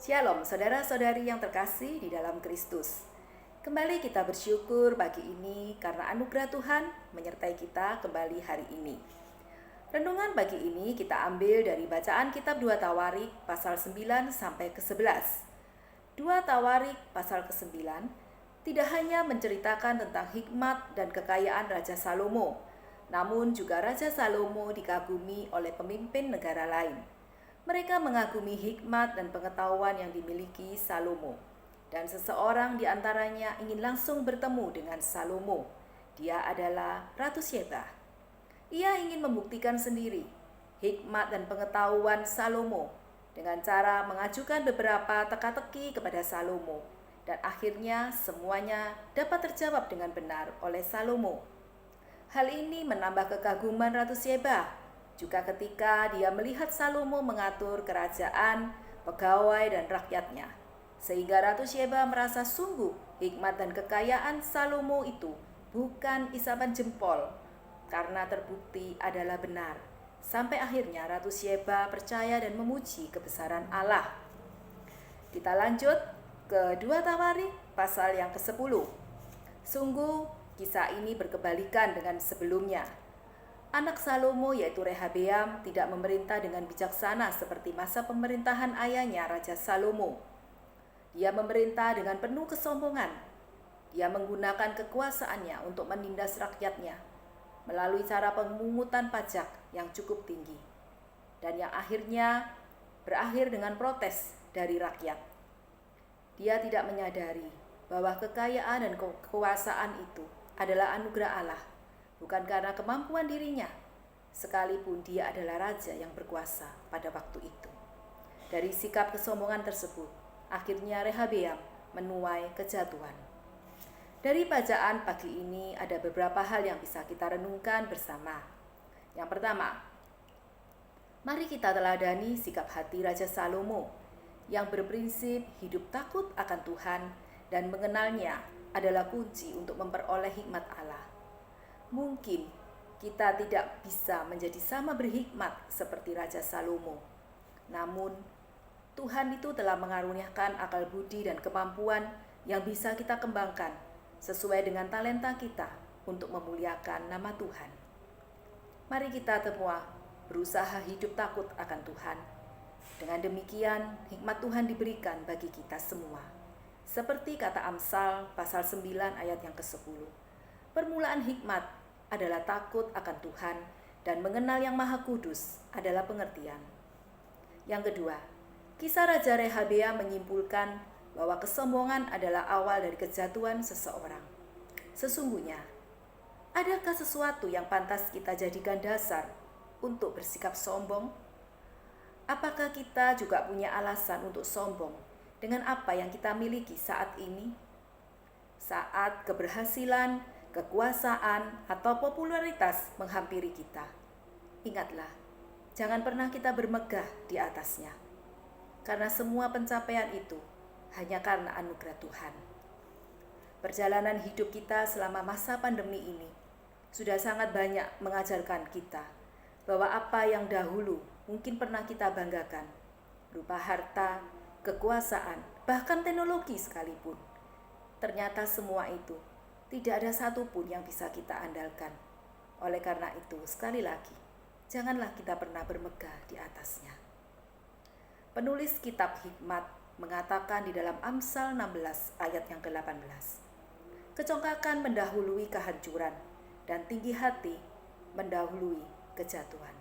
Shalom saudara-saudari yang terkasih di dalam Kristus. Kembali kita bersyukur pagi ini karena anugerah Tuhan menyertai kita kembali hari ini. Renungan pagi ini kita ambil dari bacaan kitab 2 Tawarik pasal 9 sampai ke 11. 2 Tawarik pasal ke-9 tidak hanya menceritakan tentang hikmat dan kekayaan Raja Salomo, namun juga Raja Salomo dikagumi oleh pemimpin negara lain. Mereka mengagumi hikmat dan pengetahuan yang dimiliki Salomo. Dan seseorang di antaranya ingin langsung bertemu dengan Salomo. Dia adalah Ratu Syeba. Ia ingin membuktikan sendiri hikmat dan pengetahuan Salomo dengan cara mengajukan beberapa teka-teki kepada Salomo. Dan akhirnya semuanya dapat terjawab dengan benar oleh Salomo. Hal ini menambah kekaguman Ratu Syeba. Juga ketika dia melihat Salomo mengatur kerajaan, pegawai, dan rakyatnya. Sehingga Ratu Syeba merasa sungguh hikmat dan kekayaan Salomo itu bukan isapan jempol, karena terbukti adalah benar. Sampai akhirnya Ratu Syeba percaya dan memuji kebesaran Allah. Kita lanjut ke 2 Tawarik pasal yang ke-10. Sungguh kisah ini berkebalikan dengan sebelumnya. Anak Salomo yaitu Rehabeam tidak memerintah dengan bijaksana seperti masa pemerintahan ayahnya Raja Salomo. Dia memerintah dengan penuh kesombongan. Dia menggunakan kekuasaannya untuk menindas rakyatnya melalui cara pemungutan pajak yang cukup tinggi, dan yang akhirnya berakhir dengan protes dari rakyat. Dia tidak menyadari bahwa kekayaan dan kekuasaan itu adalah anugerah Allah, bukan karena kemampuan dirinya, sekalipun dia adalah raja yang berkuasa pada waktu itu. Dari sikap kesombongan tersebut, akhirnya Rehabeam menuai kejatuhan. Dari bacaan pagi ini ada beberapa hal yang bisa kita renungkan bersama. Yang pertama, mari kita teladani sikap hati Raja Salomo yang berprinsip hidup takut akan Tuhan dan mengenalnya adalah kunci untuk memperoleh hikmat Allah. Mungkin kita tidak bisa menjadi sama berhikmat seperti Raja Salomo. Namun, Tuhan itu telah mengaruniakan akal budi dan kemampuan yang bisa kita kembangkan sesuai dengan talenta kita untuk memuliakan nama Tuhan. Mari kita semua berusaha hidup takut akan Tuhan. Dengan demikian, hikmat Tuhan diberikan bagi kita semua. Seperti kata Amsal pasal 9 ayat yang ke-10. Permulaan hikmat adalah takut akan Tuhan dan mengenal yang Maha Kudus adalah pengertian. Yang kedua, kisah Raja Rehabeam menyimpulkan bahwa kesombongan adalah awal dari kejatuhan seseorang. Sesungguhnya, adakah sesuatu yang pantas kita jadikan dasar untuk bersikap sombong? Apakah kita juga punya alasan untuk sombong dengan apa yang kita miliki saat ini? Saat keberhasilan, kekuasaan, atau popularitas menghampiri kita, ingatlah, jangan pernah kita bermegah di atasnya, karena semua pencapaian itu hanya karena anugerah Tuhan. Perjalanan hidup kita selama masa pandemi ini sudah sangat banyak mengajarkan kita bahwa apa yang dahulu mungkin pernah kita banggakan, berupa harta, kekuasaan, bahkan teknologi sekalipun, ternyata semua itu tidak ada satupun yang bisa kita andalkan. Oleh karena itu, sekali lagi, janganlah kita pernah bermegah di atasnya. Penulis kitab hikmat mengatakan di dalam Amsal 16 ayat yang ke-18, kecongkakan mendahului kehancuran dan tinggi hati mendahului kejatuhan.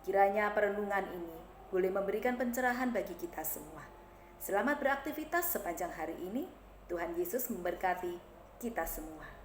Kiranya perenungan ini boleh memberikan pencerahan bagi kita semua. Selamat beraktivitas sepanjang hari ini. Tuhan Yesus memberkati kita semua.